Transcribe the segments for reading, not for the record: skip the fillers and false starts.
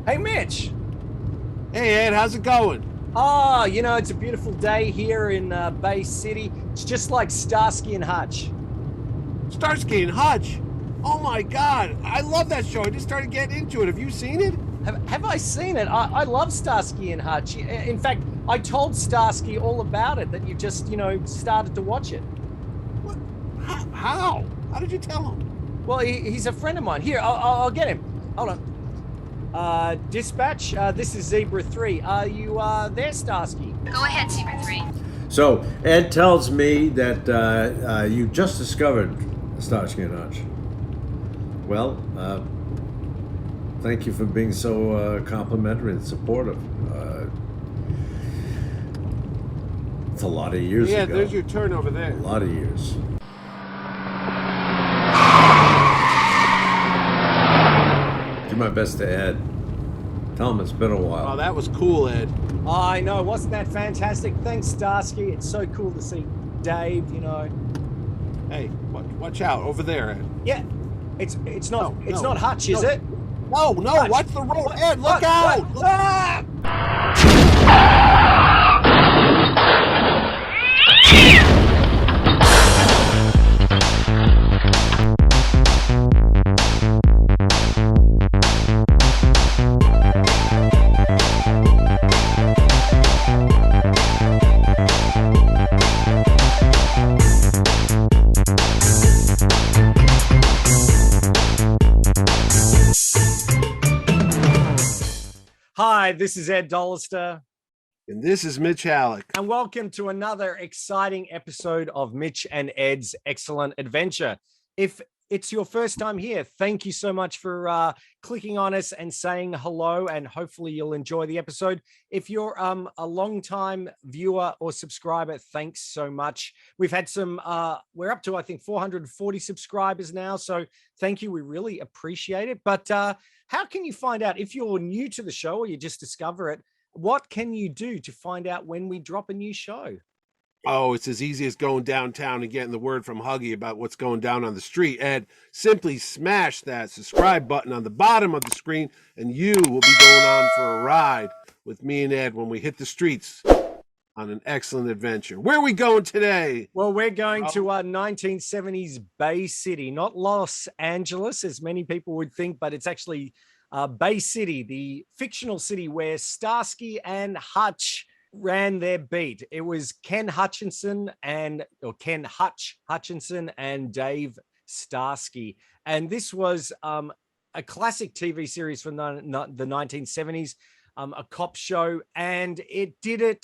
Hey, Mitch. Hey, Ed, how's it going? Oh, it's a beautiful day here in Bay City. It's just like Starsky and Hutch. Starsky and Hutch. Oh my God, I love that show. I just started getting into it. Have you seen it? Have I seen it? I love Starsky and Hutch. In fact, I told Starsky all about it, that you just, started to watch it. What? How? How did you tell him? Well, he's a friend of mine. Here, I'll get him. Hold on. Dispatch, this is Zebra 3. Are you there, Starsky? Go ahead, Zebra 3. So Ed tells me that you just discovered Starsky and Hutch. Well, thank you for being so complimentary and supportive. It's a lot of years ago. Yeah, there's your turn over there. A lot of years. Do my best to Ed. Tell him it's been a while. Oh, that was cool, Ed. Oh, I know. Wasn't that fantastic? Thanks, Starsky. It's so cool to see Dave, Hey, watch out over there, Ed. Yeah. It's not Hutch, is it? No, Hutch. watch the road, Ed. Look out! Ah! Hi, this is Ed Dollister. And this is Mitch Halleck. And welcome to another exciting episode of Mitch and Ed's Excellent Adventure. If it's your first time here, thank you so much for clicking on us and saying hello, and hopefully you'll enjoy the episode. If you're a long-time viewer or subscriber, thanks so much. We've had some, we're up to, I think, 440 subscribers now, so thank you. We really appreciate it. But how can you find out if you're new to the show or you just discover it? What can you do to find out when we drop a new show? Oh, it's as easy as going downtown and getting the word from Huggy about what's going down on the street. Ed, simply smash that subscribe button on the bottom of the screen, and you will be going on for a ride with me and Ed when we hit the streets on an excellent adventure. Where are we going today? Well, we're going to 1970s Bay City, not Los Angeles, as many people would think, but it's actually Bay City, the fictional city where Starsky and Hutch ran their beat. It was Ken Hutchinson and Dave Starsky. And this was a classic TV series from the 1970s, a cop show, and it did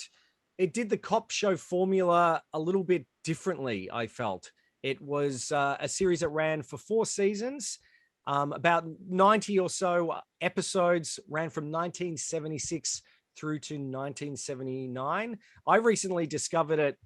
the cop show formula a little bit differently, I felt. It was a series that ran for 4 seasons, about 90 or so episodes, ran from 1976 through to 1979. I recently discovered it.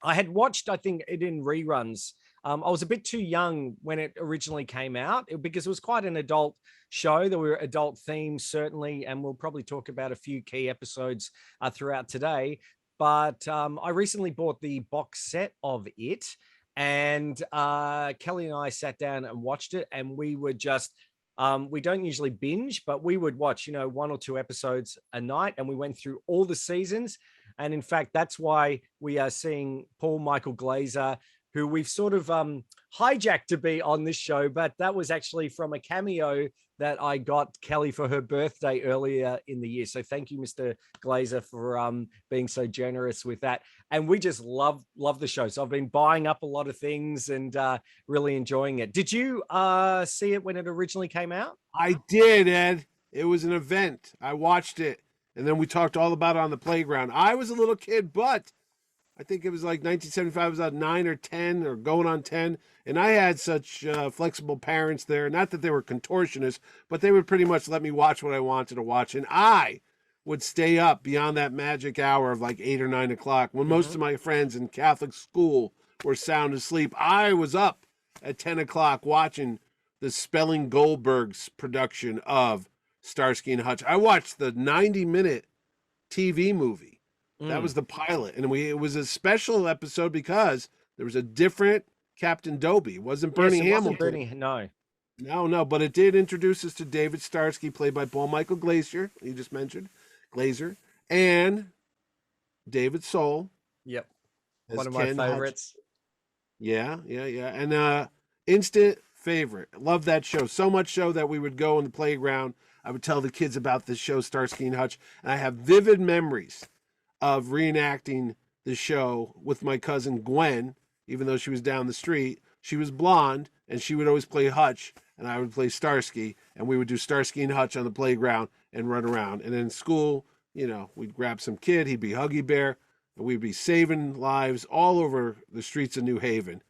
I had watched, I think, it in reruns. I was a bit too young when it originally came out because it was quite an adult show. There were adult themes, certainly, and we'll probably talk about a few key episodes throughout today. But I recently bought the box set of it, and Kelly and I sat down and watched it, and we were just, we don't usually binge, but we would watch, 1 or 2 episodes a night, and we went through all the seasons. And in fact, that's why we are seeing Michael Glaser, who we've sort of hijacked to be on this show, but that was actually from a cameo that I got Kelly for her birthday earlier in the year. So thank you, Mr. Glaser, for being so generous with that. And we just love the show. So I've been buying up a lot of things and really enjoying it. Did you see it when it originally came out? I did, Ed. It was an event. I watched it. And then we talked all about it on the playground. I was a little kid, but I think it was like 1975. I was at 9 or 10 or going on 10. And I had such flexible parents there. Not that they were contortionists, but they would pretty much let me watch what I wanted to watch. And I would stay up beyond that magic hour of like 8 or 9 o'clock when most of my friends in Catholic school were sound asleep. I was up at 10 o'clock watching the Spelling Goldberg's production of Starsky and Hutch. I watched the 90-minute TV movie. That was the pilot. And it was a special episode because there was a different Captain Dobie. It wasn't Bernie Hamilton. No. No, but it did introduce us to David Starsky, played by Michael Glaser, you just mentioned, Glaser, and David Soul Yep. as One of my Ken Hutch. favorites. Yeah. And instant favorite. Love that show. So much so that we would go in the playground. I would tell the kids about this show, Starsky and Hutch, and I have vivid memories of reenacting the show with my cousin Gwen, even though she was down the street. She was blonde, and she would always play Hutch, and I would play Starsky, and we would do Starsky and Hutch on the playground and run around. And then in school, we'd grab some kid, he'd be Huggy Bear, and we'd be saving lives all over the streets of New Haven,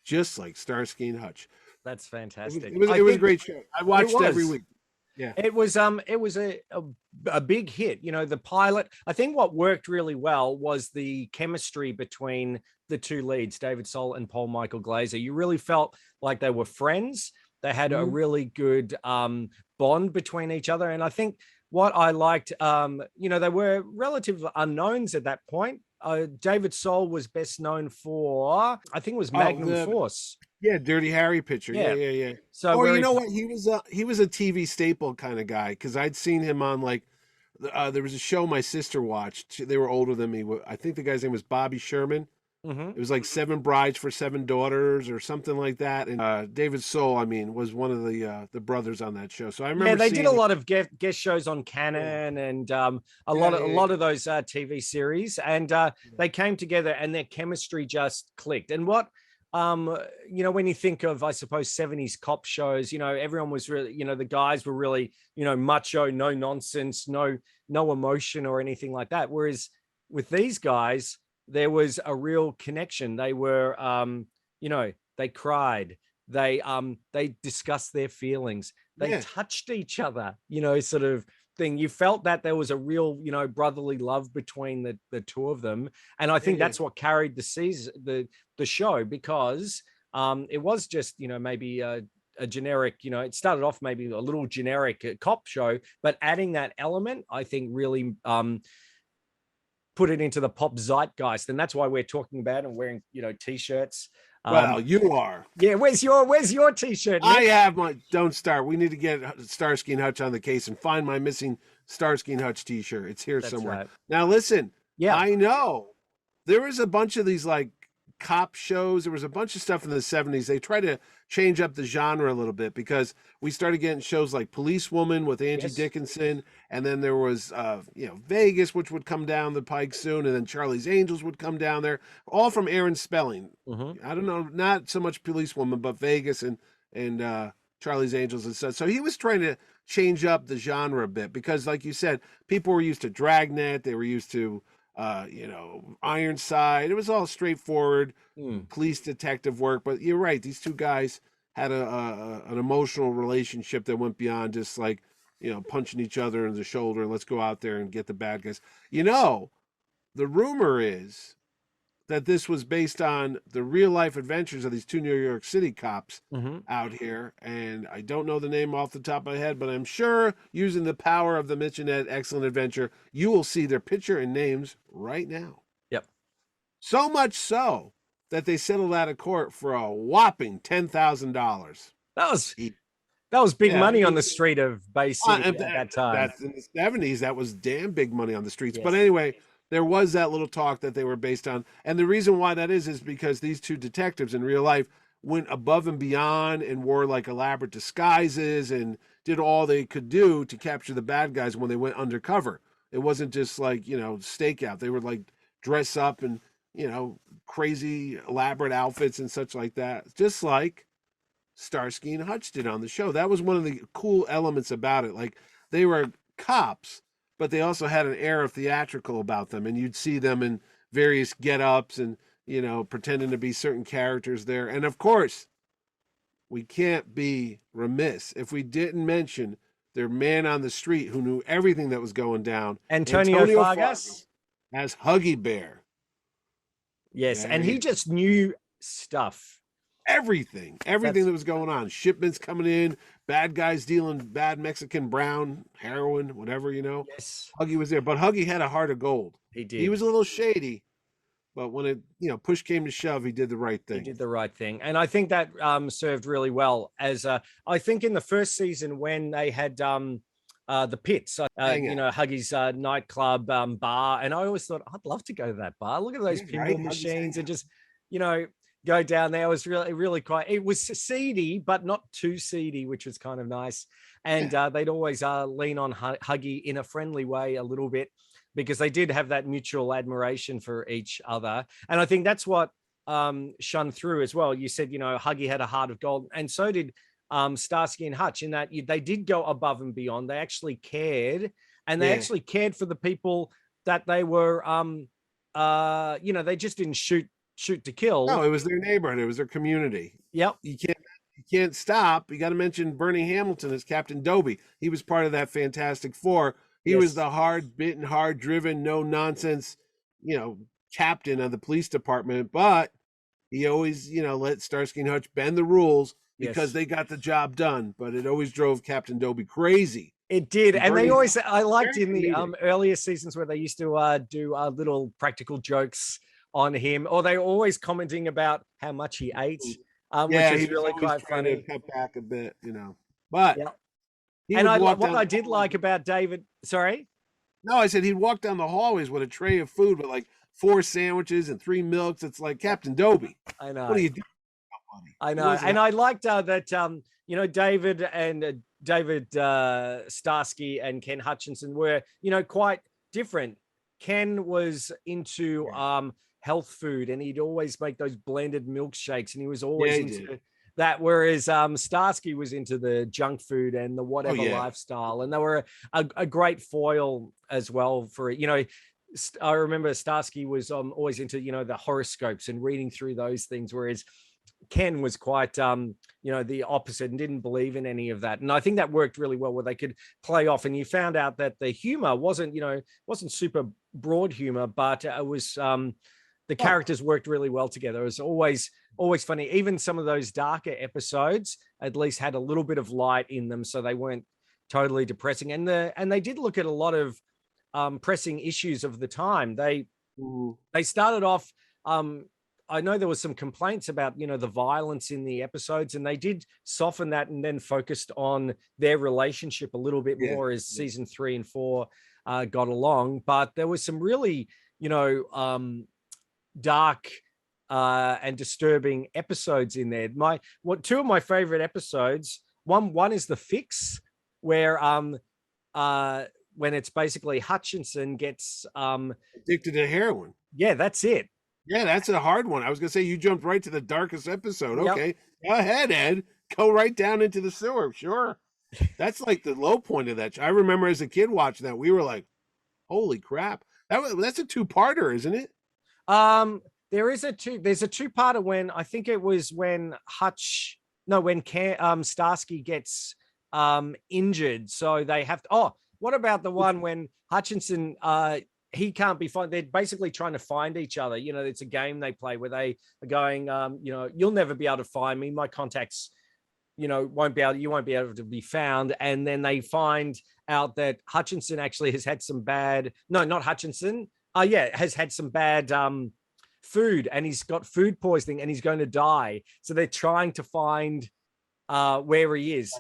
just like Starsky and Hutch. That's fantastic. It was a great show. I watched it every week. Yeah. It was a big hit. The pilot, I think what worked really well was the chemistry between the two leads, David Soul and Paul Michael Glaser. You really felt like they were friends. They had a really good bond between each other. And I think what I liked, they were relative unknowns at that point. David Soul was best known for, I think it was Magnum Force. Yeah, Dirty Harry picture. Yeah. So, you know what? He was a TV staple kind of guy, because I'd seen him on there was a show my sister watched. They were older than me. I think the guy's name was Bobby Sherman. Mm-hmm. It was like 7 Brides for 7 Daughters or something like that. And David Soul, was one of the brothers on that show. So I remember. Yeah, they did a lot of guest shows on Canon and a lot of those TV series, and they came together and their chemistry just clicked. And what when you think of, I suppose, 70s cop shows, everyone was really, the guys were really, macho, no nonsense, no emotion or anything like that. Whereas with these guys, there was a real connection. They were, they cried, they discussed their feelings, they touched each other, sort of thing. You felt that there was a real, brotherly love between the two of them. And I think that's what carried the season, the show, because it was just, maybe a generic, it started off maybe a little generic cop show, but adding that element, I think really put it into the pop zeitgeist. And that's why we're talking about and wearing, t-shirts. Well, you are. Yeah, where's your t-shirt, Nick? I have my. Don't start. We need to get Starsky and Hutch on the case and find my missing Starsky and Hutch t-shirt. It's here somewhere. Right. Now listen. Yeah, I know there was a bunch of these cop shows. There was a bunch of stuff in the 70s. They tried to change up the genre a little bit, because we started getting shows like Policewoman with Angie Dickinson, and then there was Vegas, which would come down the pike soon, and then Charlie's Angels would come down there, all from Aaron Spelling. I don't know, not so much Policewoman, but Vegas and Charlie's Angels and stuff. So he was trying to change up the genre a bit, because like you said, people were used to Dragnet, they were used to Ironside. It was all straightforward police detective work. But you're right; these two guys had an emotional relationship that went beyond just punching each other in the shoulder and let's go out there and get the bad guys. The rumor is that this was based on the real life adventures of these two New York City cops out here. And I don't know the name off the top of my head, but I'm sure using the power of the Mitchinette Excellent Adventure, you will see their picture and names right now. Yep. So much so that they settled out of court for a whopping $10,000. That was big money on the street of Bay City at that time. That's in the 70s. That was damn big money on the streets. Yes. But anyway, there was that little talk that they were based on. And the reason why that is because these two detectives in real life went above and beyond and wore elaborate disguises and did all they could do to capture the bad guys when they went undercover. It wasn't just stakeout. They would dress up in, crazy elaborate outfits and such like that. Just like Starsky and Hutch did on the show. That was one of the cool elements about it. They were cops, but they also had an air of theatrical about them, and you'd see them in various get-ups and, pretending to be certain characters there. And of course, we can't be remiss if we didn't mention their man on the street who knew everything that was going down. Antonio Fargas as Huggy Bear. Yes, and he just knew stuff. Everything that was going on. Shipments coming in, bad guys dealing bad Mexican brown, heroin, whatever, Yes. Huggy was there, but Huggy had a heart of gold. He did. He was a little shady, but when it, push came to shove, he did the right He thing. did the right thing, and I think that served really well. As I think in the first season when they had the pits, Huggy's nightclub bar, and I always thought I'd love to go to that bar. Look at those Yeah, pinball right? machines, and just go down there. It was really quite. It was seedy, but not too seedy, which was kind of nice. And they'd always lean on Huggy in a friendly way a little bit, because they did have that mutual admiration for each other, and I think that's what shone through as well. You said, Huggy had a heart of gold, and so did Starsky and Hutch, in that they did go above and beyond. They actually cared, and they actually cared for the people that they were, they just didn't shoot to kill. No, it was their neighborhood. It was their community. Yep. You can't stop. You got to mention Bernie Hamilton as Captain Dobie. He was part of that Fantastic Four. He was the hard-bitten, hard-driven, no-nonsense, captain of the police department, but he always, let Starsky and Hutch bend the rules because they got the job done. But it always drove Captain Dobie crazy. It did, and they always. I liked in the earlier seasons where they used to do little practical jokes on him, or they were always commenting about how much he ate, which is really quite funny. To cut back a bit, But and what I did like about David. Sorry. No, I said he'd walk down the hallways with a tray of food with like 4 sandwiches and 3 milks. It's like Captain Dobie. I know. What are you doing? I know. And I liked that, David Starsky and Ken Hutchinson were, quite different. Ken was into health food, and he'd always make those blended milkshakes, and he was always into that, whereas Starsky was into the junk food and the whatever lifestyle, and they were a great foil as well for it. I remember Starsky was always into the horoscopes and reading through those things, whereas Ken was quite the opposite and didn't believe in any of that. And I think that worked really well, where they could play off, and you found out that the humor wasn't super broad humor, but it was the characters worked really well together. It was always funny. Even some of those darker episodes at least had a little bit of light in them, so they weren't totally depressing. And they did look at a lot of pressing issues of the time. They started off. I know there was some complaints about the violence in the episodes, and they did soften that and then focused on their relationship a little bit more as season 3 and 4 got along. But there was some really dark and disturbing episodes in there. Two of my favorite episodes. One is The Fix, where when it's basically Hutchinson gets addicted to heroin. Yeah, that's it. Yeah, that's a hard one. I was gonna say you jumped right to the darkest episode. Okay, go ahead, Ed. Go right down into the sewer. Sure, that's like the low point of that. I remember as a kid watching that, we were like, "Holy crap!" That's a 2-parter, isn't it? There's a 2-parter when I think it was when Starsky gets injured, so they have to. Oh, what about the one when Hutchinson he can't be found? They're basically trying to find each other. It's a game they play where they are going, you'll never be able to find me. My contacts, you won't be able to be found. And then they find out that Hutchinson actually has had some bad. No, not Hutchinson. Has had some bad food, and he's got food poisoning, and he's going to die. So they're trying to find where he is.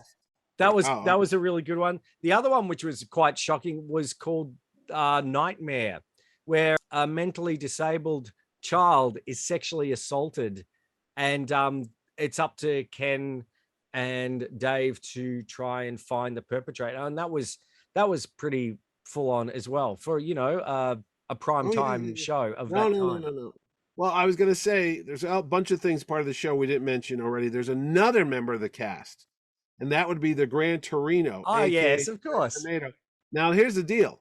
That was a really good one. The other one, which was quite shocking, was called Nightmare, where a mentally disabled child is sexually assaulted, and it's up to Ken and Dave to try and find the perpetrator. And that was pretty full on as well for a prime time show of that kind. No. Well, I was going to say there's a bunch of things part of the show we didn't mention already. There's another member of the cast, and that would be the Gran Torino. Oh, yes, of course. Tomato. Now, here's the deal.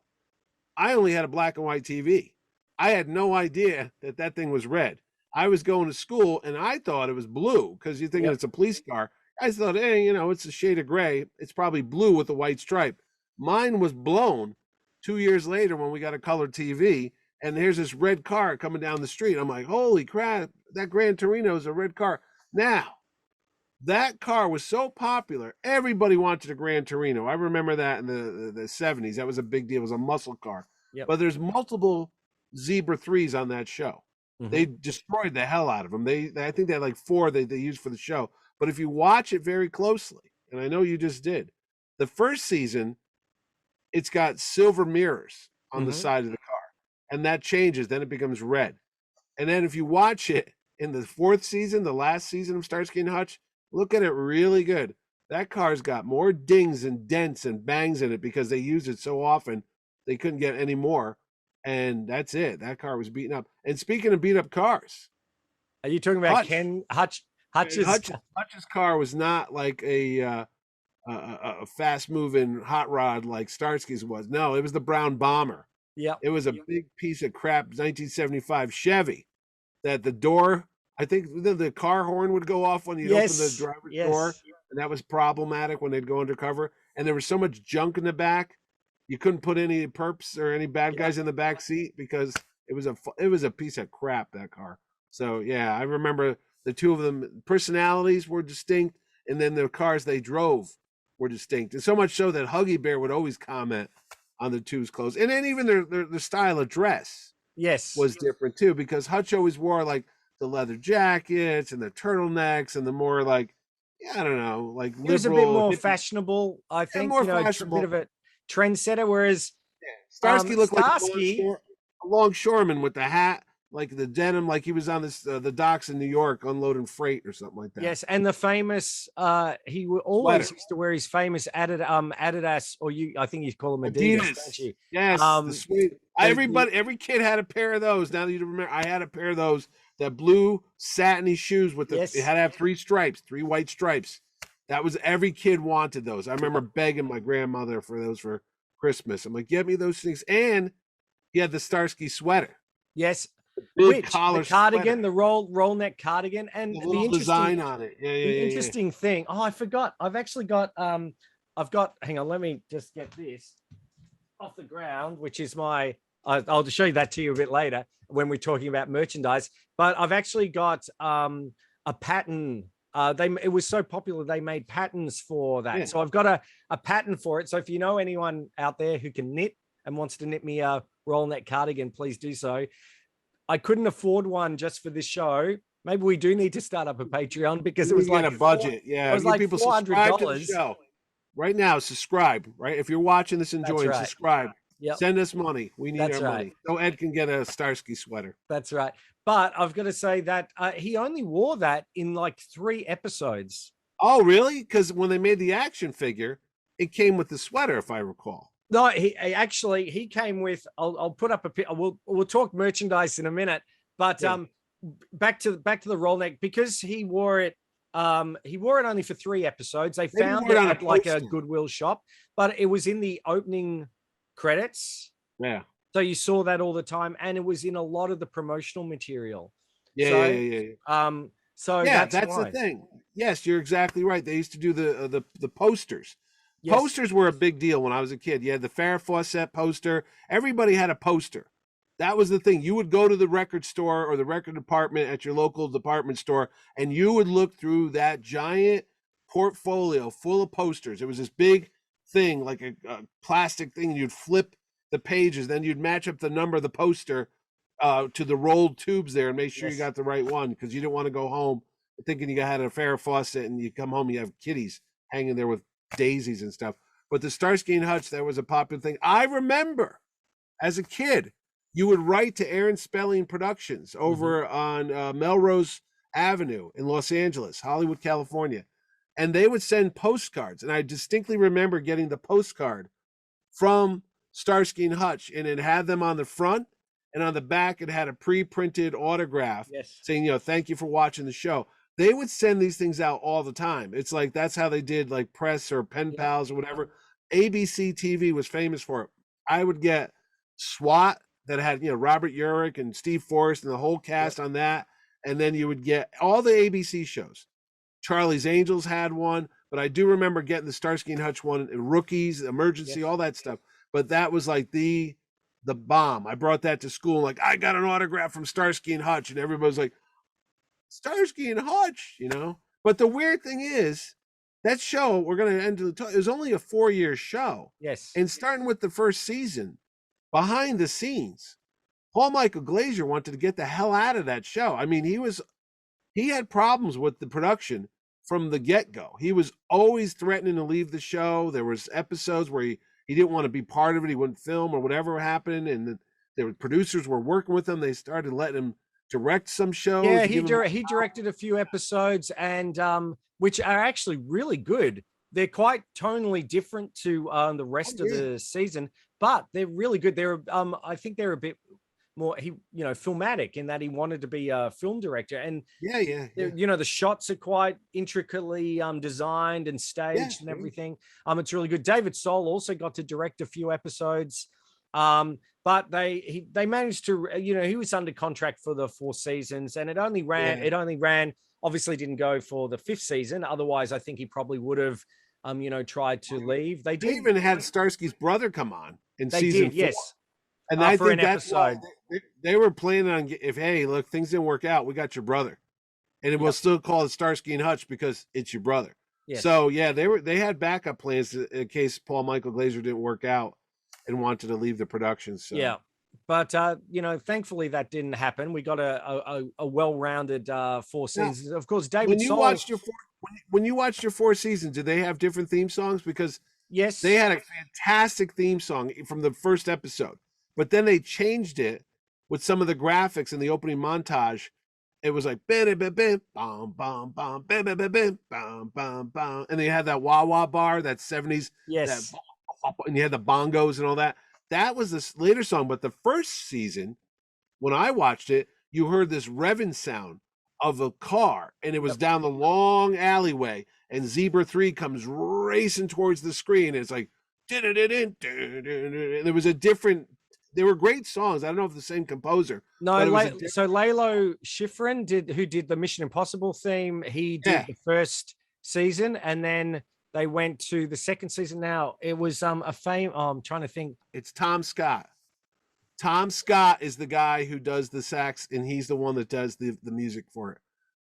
I only had a black and white TV. I had no idea that thing was red. I was going to school, and I thought it was blue because you think it's a police car. I thought, hey, it's a shade of gray. It's probably blue with a white stripe. Mine was blown 2 years later when we got a color TV, and here's this red car coming down the street. I'm like, holy crap, that Gran Torino is a red car. Now, that car was so popular, everybody wanted a Gran Torino. I remember that in the 70s. That was a big deal. It was a muscle car. Yep. But there's multiple Zebra 3s on that show. They Mhm. destroyed the hell out of them. I think they had like 4 they used for the show. But if you watch it very closely, and I know you just did, the first season, it's got silver mirrors on the Mhm. side of the car, and that changes. Then it becomes red. And then if you watch it in the 4th season, the last season of Starsky and Hutch, look at it really good. That car's got more dings and dents and bangs in it because they used it so often they couldn't get any more. And that's it. That car was beaten up. And speaking of beat up cars, Are you talking about Hutch, Ken Hutch's? Hutch's car was not like a fast moving hot rod like Starsky's was. No, it was the brown bomber. Yep. It was a big piece of crap 1975 Chevy that the door, I think the car horn would go off when you'd open the Yes. driver's door, Yes. and that was problematic when they'd go undercover. And there was so much junk in the back, you couldn't put any perps or any bad Yep. guys in the back seat because it was a piece of crap, that car. So yeah, I remember the two of them personalities were distinct, and then the cars they drove were distinct, and so much so that Huggy Bear would always comment on the two's clothes, and then even their style of dress Yes. was different too, because Hutch always wore like the leather jackets and the turtlenecks and the more like, yeah, I don't know, like He was a bit liberal, more hippie, fashionable, I and think, more a bit fashionable. of a trendsetter, whereas Yeah. Starsky looked like Starsky, a longshoreman with the hat, like the denim, like he was on the docks in New York unloading freight or something like that. yes, and the famous always Sweater. used to wear his famous Adidas, or I think you call them Adidas, don't Adidas. you? Yes, the sweet. The Every kid had a pair of those. Now that you remember, I had a pair of those. That blue satiny shoes with it yes, had to have 3 stripes, 3 white stripes. That was every kid wanted those. I remember begging my grandmother for those for Christmas. I'm like, get me those things. And he had the Starsky sweater, yes, big which the collar cardigan, sweater, the roll neck cardigan, and the little design on it. Yeah, yeah, the yeah, yeah. interesting thing. Oh, I forgot. I've actually got I've got. Hang on, let me just get this off the ground, which is my. I'll just show you that to you a bit later when we're talking about merchandise. But I've actually got a pattern. It was so popular they made patterns for that. Yeah. So I've got a pattern for it. So if you know anyone out there who can knit and wants to knit me a roll neck cardigan, please do so. I couldn't afford one just for this show. Maybe we do need to start up a Patreon because it was like a budget. Yeah, it was you like people subscribe to the $400. show right now. Subscribe, right? If you're watching this, That's enjoying, right. subscribe. Yep. Send us money. We need That's our right. money. So Ed can get a Starsky sweater. That's right. But I've got to say that he only wore that in like 3 episodes. Oh, really? Because when they made the action figure, it came with the sweater, if I recall. No, he came with. I'll put up a. We'll talk merchandise in a minute. But Yeah. back to the roll neck, because he wore it. He wore it only for 3 episodes. They Maybe found wore it it on a at like a poster. Goodwill shop, but it was in the opening credits. Yeah. So you saw that all the time, and it was in a lot of the promotional material. Yeah, So, yeah. So Yeah, that's the why. thing. Yes, you're exactly right. They used to do the posters. Yes. Posters were a big deal when I was a kid. You had the Farrah Fawcett poster. Everybody had a poster. That was the thing. You would go to the record store or the record department at your local department store, and you would look through that giant portfolio full of posters. It was this big thing, like a plastic thing, and you'd flip the pages. Then you'd match up the number of the poster to the rolled tubes there and make sure you Yes. got the right one, because you didn't want to go home thinking you had a Farrah Fawcett and you come home, you have kitties hanging there with daisies and stuff. But the Starsky and Hutch, that was a popular thing. I remember as a kid, you would write to Aaron Spelling Productions over on Melrose Avenue in Los Angeles, Hollywood, California. And they would send postcards. And I distinctly remember getting the postcard from Starsky and Hutch, and it had them on the front, and on the back it had a pre-printed autograph saying, thank you for watching the show. They would send these things out all the time. It's like that's how they did like press or pen pals or whatever. ABC TV was famous for it. I would get SWAT that had Robert Urich and Steve Forrest and the whole cast on that, and then you would get all the ABC shows. Charlie's Angels had one, but I do remember getting the Starsky and Hutch one, Rookies, Emergency, all that stuff. But that was like the bomb. I brought that to school, like I got an autograph from Starsky and Hutch, and everybody's like, Starsky and Hutch, But the weird thing is, that show, we're going to end the talk, it was only a 4-year show. Yes. And starting with the first season, behind the scenes, Paul Michael Glaser wanted to get the hell out of that show. I mean, he had problems with the production from the get-go. He was always threatening to leave the show. There was episodes where he didn't want to be part of it. He wouldn't film or whatever happened. And the producers were working with him. They started letting him direct some shows. Yeah, he directed a few episodes, and which are actually really good. They're quite tonally different to the rest of the season, but they're really good. They're I think they're a bit more filmatic in that he wanted to be a film director, and the shots are quite intricately designed and staged and everything. It's really good. David Soul also got to direct a few episodes, but they managed to, he was under contract for the 4 seasons, and it only ran obviously didn't go for the 5th season. Otherwise I think he probably would have tried to leave. They even had Starsky's brother come on in season 4. Yes. And I think that's why they were planning on, hey, look, things didn't work out, we got your brother. And it will still call it Starsky and Hutch because it's your brother. Yes. So yeah, they had backup plans in case Paul Michael Glaser didn't work out and wanted to leave the production. So yeah. But thankfully that didn't happen. We got a well-rounded 4 seasons. Of course, David when you watched your 4 seasons, did they have different theme songs? Because yes, they had a fantastic theme song from the first episode. But then they changed it with some of the graphics in the opening montage. It was like bam bam bam bam bam bam bam bam bam bam, and they had that wah wah bar, that 70s, yes, and you had the bongos and all that. That was this later song, but the first season, when I watched it, you heard this revving sound of a car, and it was down the long alleyway, and Zebra 3 comes racing towards the screen, and it's like, and there was a different. They were great songs. I don't know if the same composer. No, so Lalo Schifrin who did the Mission Impossible theme. He did the first season, and then they went to the second season. Now it was I'm trying to think. It's Tom Scott. Tom Scott is the guy who does the sax, and he's the one that does the music for it.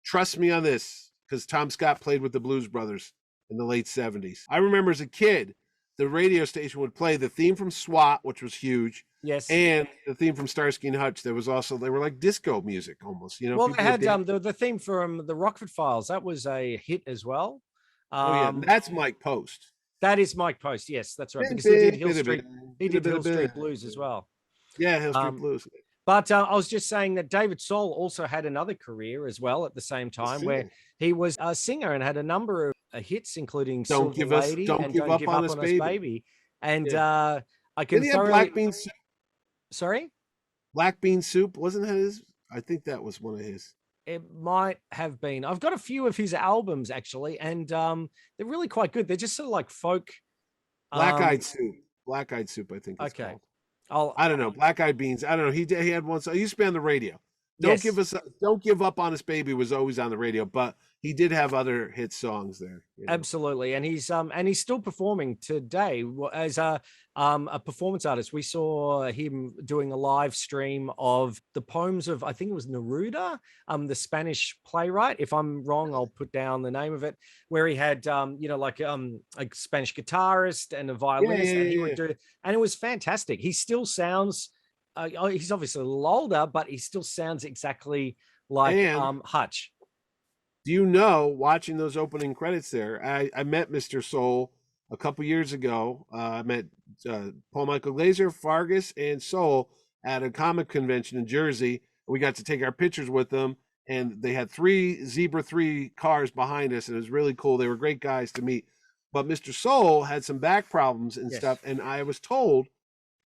Trust me on this, because Tom Scott played with the Blues Brothers in the late 70s. I remember as a kid, the radio station would play the theme from SWAT, which was huge. Yes. And the theme from Starsky and Hutch. There was also, they were like disco music almost, Well, they had the theme from the Rockford Files. That was a hit as well. That's Mike Post. That is Mike Post. Yes, that's right. Because he did Hill Street Blues as well. Yeah, Hill Street Blues. But I was just saying that David Soul also had another career as well at the same time, where he was a singer and had a number of hits, including Don't Give Up on Us Baby. And I can thoroughly... Black Bean Soup? Sorry? Black Bean Soup, wasn't that his? I think that was one of his. It might have been. I've got a few of his albums actually, and they're really quite good. They're just sort of like folk. Black Eyed Soup. Black Eyed Soup, I think it's called. I don't know. Black Eyed Beans. I don't know. He had one song. He used to be on the radio. Don't Give Up on Us Baby was always on the radio, but he did have other hit songs there. Absolutely, and he's still performing today as a performance artist. We saw him doing a live stream of the poems of, I think it was Neruda, the Spanish playwright. If I'm wrong, I'll put down the name of it. Where he had like a Spanish guitarist and a violinist, and he would do, and it was fantastic. He still sounds. He's obviously a little older, but he still sounds exactly like Hutch. Do you know, watching those opening credits there, I met Mr. Soul a couple years ago. I met Paul Michael Glaser, Fargus, and Soul at a comic convention in Jersey. We got to take our pictures with them, and they had 3 Zebra 3 cars behind us, and it was really cool. They were great guys to meet. But Mr. Soul had some back problems and stuff, and I was told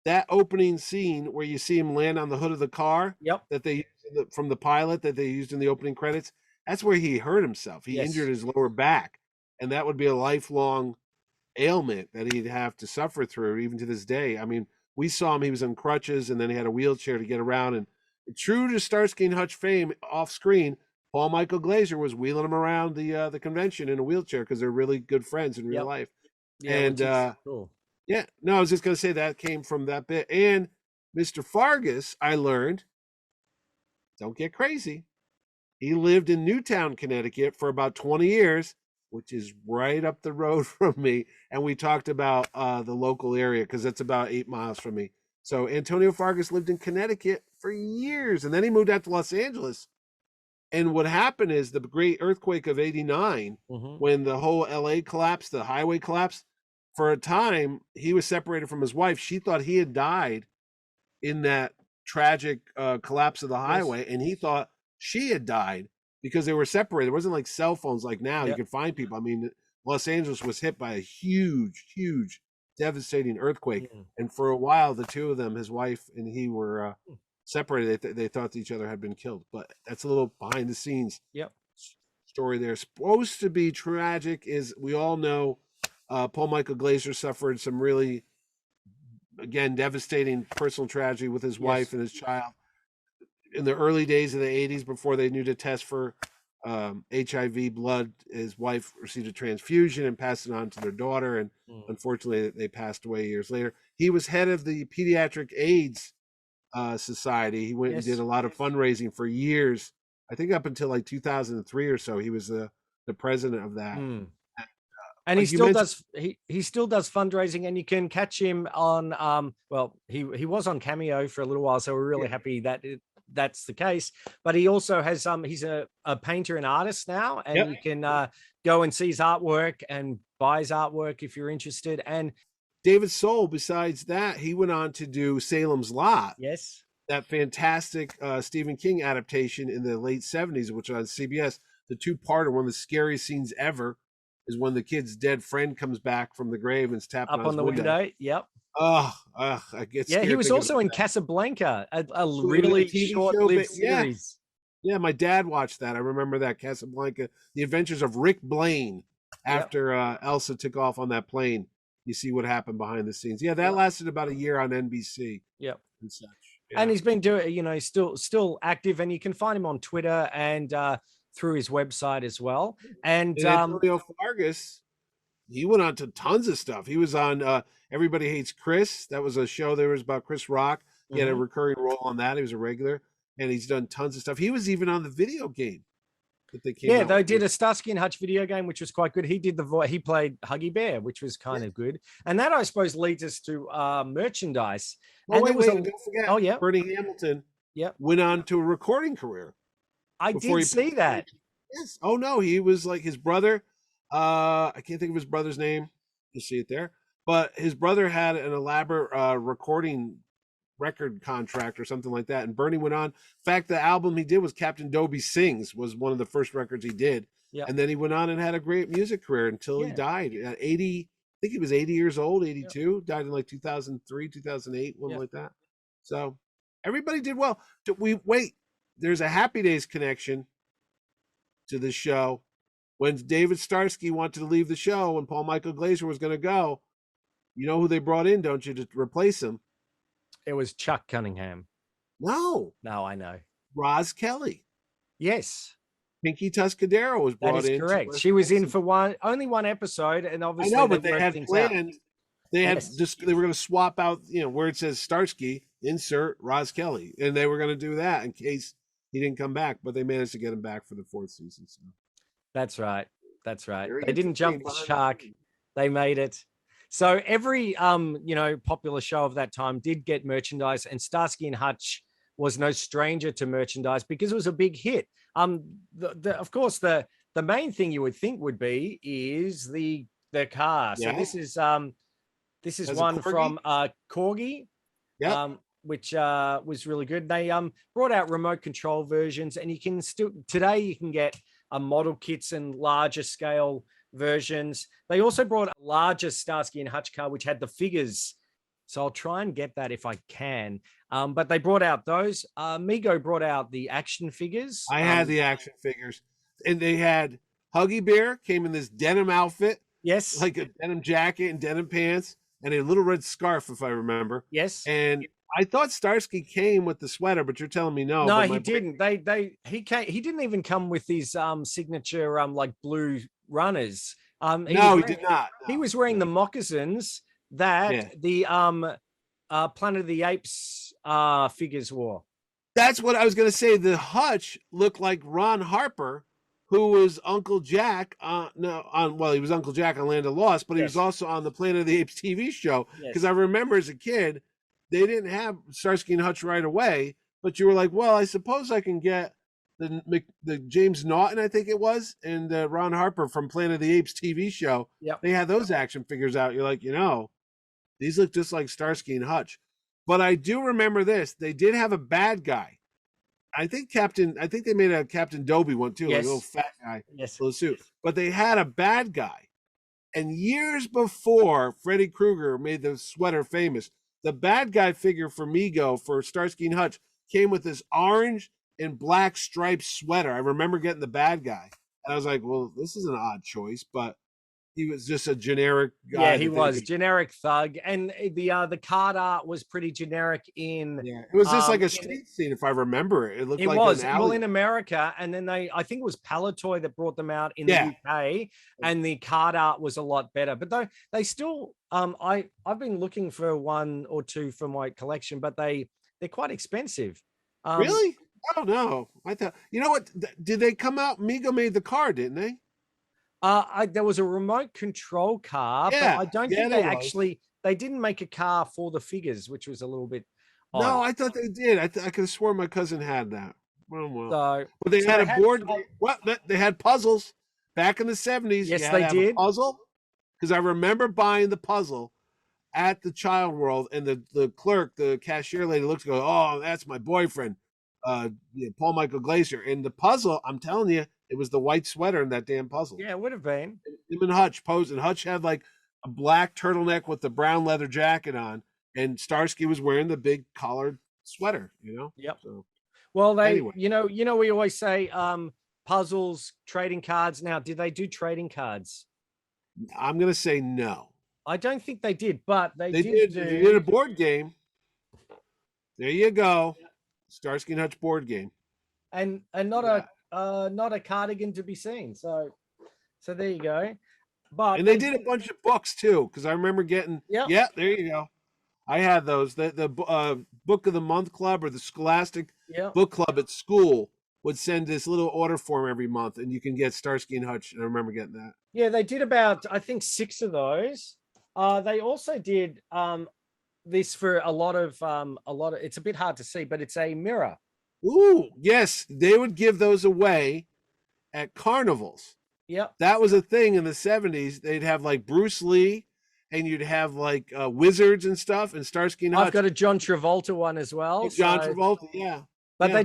that opening scene where you see him land on the hood of the car that they used from the pilot that they used in the opening credits, that's where he hurt himself. He injured his lower back, and that would be a lifelong ailment that he'd have to suffer through even to this day. I mean, we saw him, he was on crutches, and then he had a wheelchair to get around. And true to Starsky and Hutch fame off screen, Paul Michael Glaser was wheeling him around the convention in a wheelchair because they're really good friends in real life. Yeah, and cool. Yeah, no, I was just going to say that came from that bit. And Mr. Fargus, I learned, don't get crazy. He lived in Newtown, Connecticut for about 20 years, which is right up the road from me. And we talked about the local area because it's about 8 miles from me. So Antonio Fargas lived in Connecticut for years, and then he moved out to Los Angeles. And what happened is the great earthquake of '89, when the whole LA collapsed, the highway collapsed. For a time, he was separated from his wife. She thought he had died in that tragic collapse of the highway, and he thought she had died because they were separated. It wasn't like cell phones like now. You could find people. I mean, Los Angeles was hit by a huge, huge, devastating earthquake, and for a while, the two of them, his wife and he, were separated. They thought each other had been killed, but that's a little behind the scenes story there. Supposed to be tragic, is we all know Paul Michael Glaser suffered some really, again, devastating personal tragedy with his wife and his child in the early days of the '80s, before they knew to test for HIV blood. His wife received a transfusion and passed it on to their daughter, and unfortunately they passed away years later. He was head of the Pediatric AIDS Society. He went and did a lot of fundraising for years. I think up until like 2003 or so, he was the president of that. And he still does. He still does fundraising, and you can catch him on. Well, he was on Cameo for a little while, so we're really happy that that's the case. But he also has he's a painter and artist now, and you can go and see his artwork and buy his artwork if you're interested. And David Soul, besides that, he went on to do Salem's Lot. Yes. That fantastic Stephen King adaptation in the late '70s, which was on CBS. The two-parter, one of the scariest scenes ever, is when the kid's dead friend comes back from the grave and is tapping up on the window. Yep. I get scared. Yeah, he was also in Casablanca, a really short-lived series. Yeah, my dad watched that. I remember that, Casablanca, The Adventures of Rick Blaine. After Elsa took off on that plane, you see what happened behind the scenes. Yeah, that lasted about a year on NBC. Yep. And such. Yeah. And he's been doing, still active, and you can find him on Twitter and through his website as well. And Antonio Fargas, he went on to tons of stuff. He was on Everybody Hates Chris. That was a show that was about Chris Rock. He had a recurring role on that. He was a regular, and he's done tons of stuff. He was even on the video game that they came out they did a Starsky and Hutch video game, which was quite good. He did the voice. He played Huggy Bear, which was kind of good. And that, I suppose, leads us to merchandise. Oh, and don't forget. Bernie Hamilton went on to a recording career. I did see that. Yes. Oh, no, he was like his brother. I can't think of his brother's name. You see it there. But his brother had an elaborate recording record contract or something like that. And Bernie went on. In fact, the album he did was Captain Dobie Sings, was one of the first records he did. Yep. And then he went on and had a great music career until he died at 80. I think he was 80 years old, 82. Died in like 2003, 2008, something like that. So everybody did well. There's a Happy Days connection to the show. When David Starsky wanted to leave the show and Paul Michael Glaser was going to go, you know who they brought in, don't you, to replace him? It was Chuck Cunningham. No, I know. Roz Kelly. Yes. Pinky Tuscadero was brought in. That is correct. She was in for only one episode, and obviously I know, but they had planned. They had they were going to swap out, where it says Starsky, insert Roz Kelly, and they were going to do that in case he didn't come back. But they managed to get him back for the 4th season. So. That's right. They didn't jump the shark. They made it. So every popular show of that time did get merchandise, and Starsky and Hutch was no stranger to merchandise because it was a big hit. Of course, the main thing you would think would be is the car. So this is one from Corgi, which was really good. They brought out remote control versions, and you can get model kits and larger scale versions. They also brought a larger Starsky and Hutch car, which had the figures. So I'll try and get that if I can. But they brought out those. Mego brought out the action figures. I had the action figures. And they had Huggy Bear came in this denim outfit. Yes. Like a denim jacket and denim pants and a little red scarf, if I remember. Yes. And I thought Starsky came with the sweater, but you're telling me no. No, he didn't. He didn't even come with his signature like blue runners. He did not. No. He was wearing the moccasins that the Planet of the Apes figures wore. That's what I was going to say. The Hutch looked like Ron Harper, who was Uncle Jack. He was Uncle Jack on Land of Lost, but he was also on the Planet of the Apes TV show. Because I remember as a kid, they didn't have Starsky and Hutch right away, but you were like, well, I suppose I can get the James Naughton, I think it was, and Ron Harper from Planet of the Apes TV show. Yep. They had those action figures out. You're like, these look just like Starsky and Hutch. But I do remember this. They did have a bad guy. I think they made a Captain Dobie one too, Yes. like a little fat guy, Yes. little suit. But they had a bad guy. And years before Freddy Krueger made the sweater famous, the bad guy figure for Mego for Starsky and Hutch came with this orange and black striped sweater. I remember getting the bad guy. And I was like, well, this is an odd choice, but he was just a generic guy. Yeah, he was generic thug, and the card art was pretty generic in. Yeah, it was just like a street scene, if I remember it. It looked like was an alley. well in America, and then I think it was Palatoy that brought them out in the UK, and the card art was a lot better. But they still, I've been looking for one or two for my collection, but they're quite expensive. Really? I don't know. I thought, you know what? Did they come out? Mego made the car, didn't they? There was a remote control car, but I don't think they didn't make a car for the figures, which was a little bit odd. No, I thought they did. I could have sworn my cousin had that. Well. But they had a board game. What? They had puzzles back in the 70s. Yes, they did. Puzzle, because I remember buying the puzzle at the Child World, and the clerk, the cashier lady, looks and goes, "Oh, that's my boyfriend, Paul Michael Glaser." And the puzzle, I'm telling you, it was the white sweater in that damn puzzle. Yeah, it would have been. Him and Hutch posed, and Hutch had like a black turtleneck with the brown leather jacket on, and Starsky was wearing the big collared sweater. Yep. So, well, anyway. we always say puzzles, trading cards. Now, did they do trading cards? I'm gonna say no. I don't think they did, but they did. They did a board game. There you go, Starsky and Hutch board game, and not a cardigan to be seen. So there you go. But they did a bunch of books too, because I remember getting. Yep. Yeah, there you go. I had those. The Book of the Month Club or the Scholastic Book Club at school would send this little order form every month, and you can get Starsky and Hutch. And I remember getting that. Yeah, they did about, I think, 6 of those. They also did this for a lot of. It's a bit hard to see, but it's a mirror. Ooh, yes, they would give those away at carnivals. Yep. That was a thing in the 70s. They'd have like Bruce Lee, and you'd have like wizards and stuff, and Starsky and Hutch. I've got a John Travolta one as well. John Travolta, yeah. But they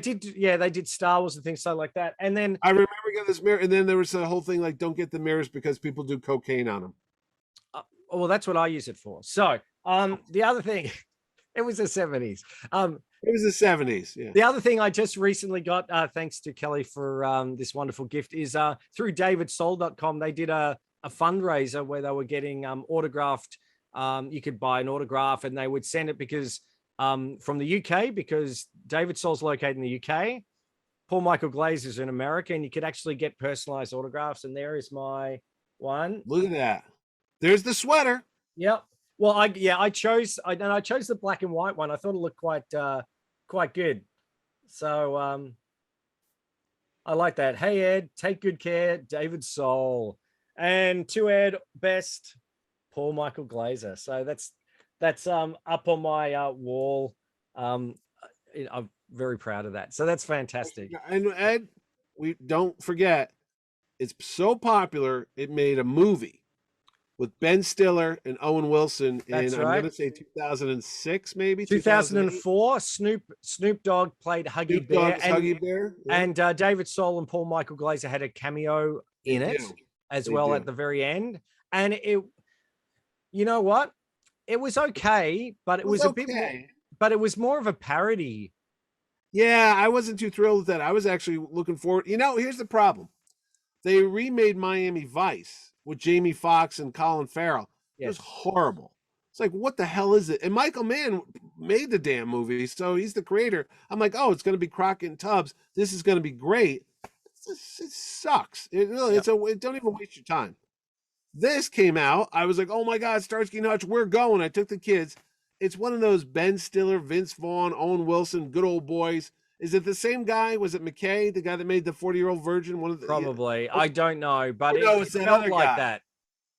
did Star Wars and things like that. And then I remember getting this mirror, and then there was a whole thing like, don't get the mirrors because people do cocaine on them. Well, that's what I use it for. So the other thing, it was the 70s. It was the 70s. Yeah. The other thing I just recently got, thanks to Kelly for this wonderful gift, is through davidsoul.com. They did a fundraiser where they were getting autographed. You could buy an autograph, and they would send it because from the UK, because David Soul's located in the UK. Paul Michael Glaser is in America, and you could actually get personalized autographs. And there is my one. Look at that. There's the sweater. Yep. Well, I chose the black and white one. I thought it looked quite good. So I like that. Hey Ed, take good care, David Soul. And to Ed, best, Paul Michael Glaser. So that's up on my wall. I'm very proud of that. So that's fantastic. And Ed, we don't forget, it's so popular, it made a movie with Ben Stiller and Owen Wilson I'm going to say 2006, maybe 2004. Snoop Dogg played Huggy Bear, Huggy Bear, and David Soul and Paul Michael Glaser had a cameo in it as well at the very end. And it, you know what, it was okay, but it was a bit more, but it was more of a parody. Yeah, I wasn't too thrilled with that. I was actually looking forward. Here's the problem: they remade Miami Vice with Jamie Foxx and Colin Farrell. It was horrible. It's like, what the hell is it? And Michael Mann made the damn movie, so he's the creator. I'm like, oh, it's going to be Crockett and Tubbs. This is going to be great. It sucks. It really, don't even waste your time. This came out. I was like, oh my God, Starsky and Hutch, we're going. I took the kids. It's one of those Ben Stiller, Vince Vaughn, Owen Wilson, good old boys. Is it the same guy? Was it McKay, the guy that made the 40-year-old virgin? Probably. I don't know, but it it's that felt other like guy. that.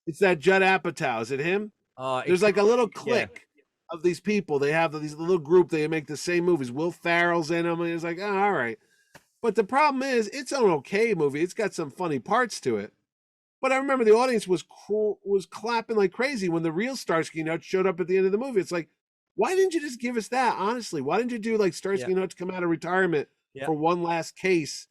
It's that Judd Apatow. Is it him? There's like a little click. of these people. They have these little group. They make the same movies. Will Ferrell's in them, and it's like, oh, all right. But the problem is, it's an okay movie. It's got some funny parts to it. But I remember the audience was clapping like crazy when the real Starsky and Hutch showed up at the end of the movie. It's like, why didn't you just give us that? Honestly, why didn't you do like Starsky and Hutch come out of retirement for one last case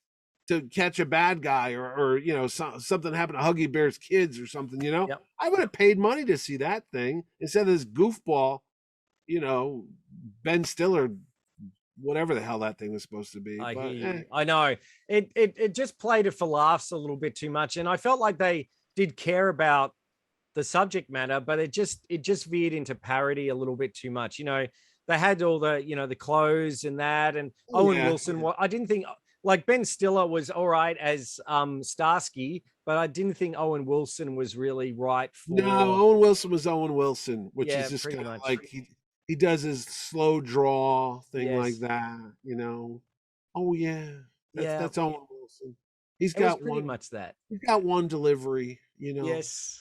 to catch a bad guy, or you know, something happened to Huggy Bear's kids or something? You know, I would have paid money to see that thing instead of this goofball, you know, Ben Stiller, whatever the hell that thing was supposed to be. I know it just played it for laughs a little bit too much, and I felt like they did care about the subject matter, but it just veered into parody a little bit too much. You know, they had all the, you know, the clothes and that, and Owen Wilson. I didn't think, like, Ben Stiller was all right as Starsky, but I didn't think Owen Wilson was really right for. No, Owen Wilson was Owen Wilson, which is just kind of like he does his slow draw thing like that, you know. Oh yeah, that's Owen Wilson. He's got pretty much that. He's got one delivery, you know. Yes.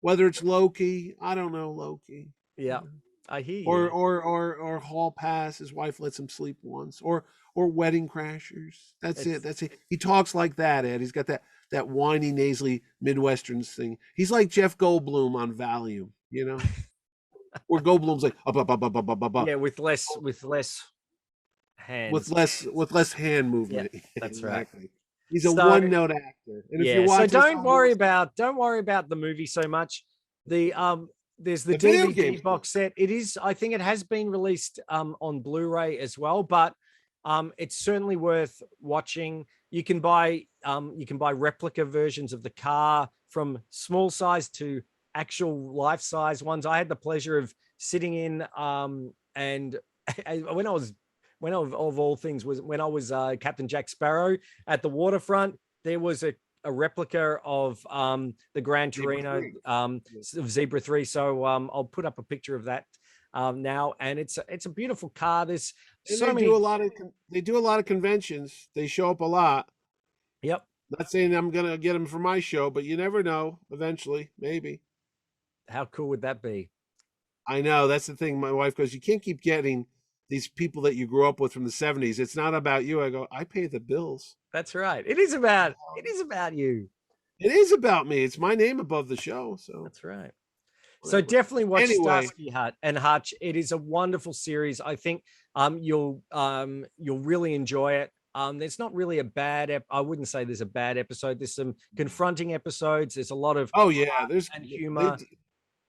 Whether it's Loki, I don't know Loki. Yeah, I hear you. Or Hall Pass. His wife lets him sleep once. Or Wedding Crashers. That's it. He talks like that, Ed. He's got that whiny, nasally Midwestern thing. He's like Jeff Goldblum on Valium, you know. Or Goldblum's like up. Yeah, with less hands. With less hand movement. Yeah, that's right. He's a one-note actor. And if you watch, so don't worry about the movie so much. There's the DVD box set. It is, I think it has been released on Blu-ray as well, but it's certainly worth watching. You can buy replica versions of the car, from small size to actual life size ones. I had the pleasure of sitting in and when of all things was when I was Captain Jack Sparrow at the waterfront. There was a replica of the Gran Torino of Zebra 3. So I'll put up a picture of that now, and it's a beautiful car. There's so many. They do a lot of conventions. They show up a lot. Yep. Not saying I'm gonna get them for my show, but you never know. Eventually, maybe. How cool would that be? I know, that's the thing. My wife goes, you can't keep getting these people that you grew up with from the 70s. It's not about you. I go, I pay the bills. That's right. It is about you. It is about me. It's my name above the show. So that's right. So definitely watch Starsky and Hutch. It is a wonderful series. I think you'll really enjoy it. There's not really a bad I wouldn't say there's a bad episode. There's some confronting episodes. There's a lot of there's and humor.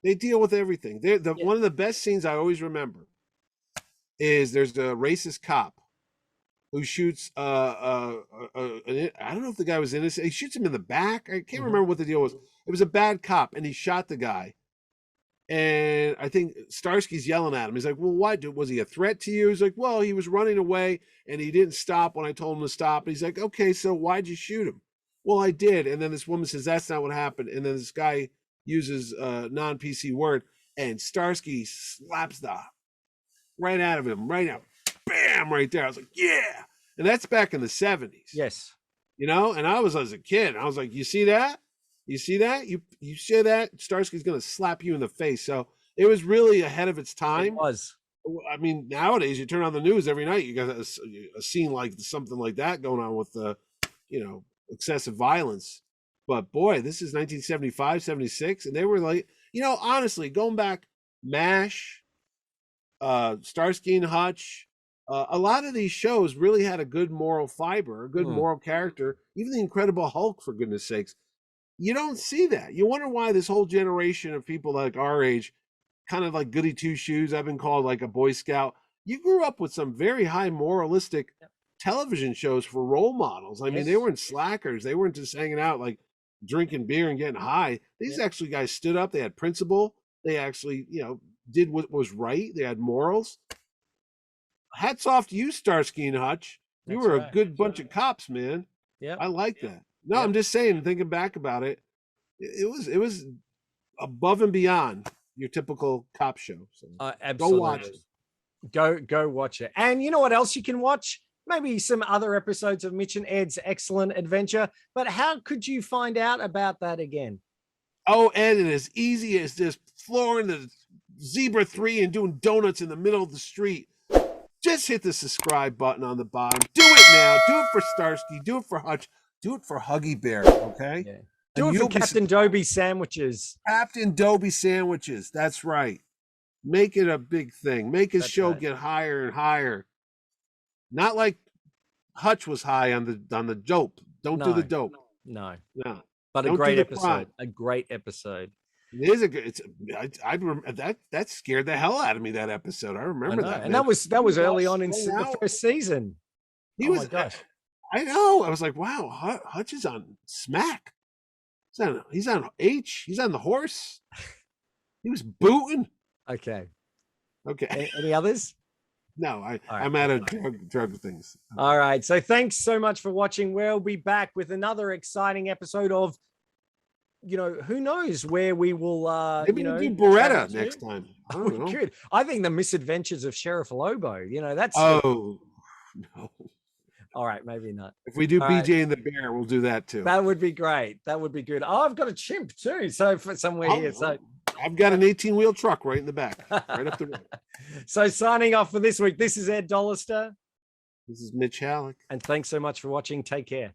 They deal with everything. One of the best scenes I always remember is there's a racist cop who shoots I don't know if the guy was innocent. He shoots him in the back. I can't remember what the deal was. It was a bad cop, and he shot the guy. And I think Starsky's yelling at him. He's like, well, why? Was he a threat to you? He's like, well, he was running away, and he didn't stop when I told him to stop. And he's like, okay, so why'd you shoot him? Well, I did. And then this woman says, that's not what happened. And then this guy uses a non-PC word, and Starsky slaps the right out of him, right out, bam, right there. I was like, yeah. And that's back in the 70s. Yes. You know, and I was as a kid, I was like, you see that? You see that? You say that? Starsky's going to slap you in the face. So it was really ahead of its time. It was. I mean, nowadays you turn on the news every night, you got a scene like something like that going on with excessive violence. But boy, this is 1975, 76, and they were like, honestly, going back, MASH, Starsky and Hutch, a lot of these shows really had a good moral fiber, a good moral character. Even the Incredible Hulk, for goodness sakes. You don't see that. You wonder why this whole generation of people like our age, kind of like goody two shoes, I've been called like a Boy Scout. You grew up with some very high moralistic television shows for role models. I mean, they weren't slackers. They weren't just hanging out like drinking beer and getting high. These actually guys stood up. They had principle. They actually, did what was right. They had morals. Hats off to you, Starsky and Hutch. You were a good bunch of cops, man. Yeah, I like that. No, I'm just saying, thinking back about it, it was above and beyond your typical cop show. So absolutely. Go watch it. Go watch it. And you know what else you can watch? Maybe some other episodes of Mitch and Ed's Excellent Adventure. But how could you find out about that again? Oh, Ed, it is easy as just flooring the Zebra 3 and doing donuts in the middle of the street, just hit the subscribe button on the bottom. Do it now. Do it for Starsky. Do it for Hutch. Do it for Huggy Bear, okay? Yeah. Do it for Captain Dobie sandwiches. Captain Dobie sandwiches. That's right. Make it a big thing. Make his show get higher and higher. Not like Hutch was high on the dope. Don't do the dope. No. No. But a great episode. A great episode. It is a good. I remember that scared the hell out of me. That episode, I remember that. And that was early on in the first season. My gosh! I know. I was like, wow, Hutch is on smack. He's on H. He's on the horse. He was booting. Okay. Okay. Any others? No, I'm out of drug things. All right. So thanks so much for watching. We'll be back with another exciting episode of, who knows where we will. Maybe we'll do Beretta next time. I don't know. Could. I think the misadventures of Sheriff Lobo. That's. Oh no. All right, maybe not. If we do BJ and the Bear, we'll do that too. That would be great. That would be good. Oh, I've got a chimp too. So for somewhere here. So I've got an 18-wheel truck right in the back, right up the road. So signing off for this week, this is Ed Dollister. This is Mitch Halleck. And thanks so much for watching. Take care.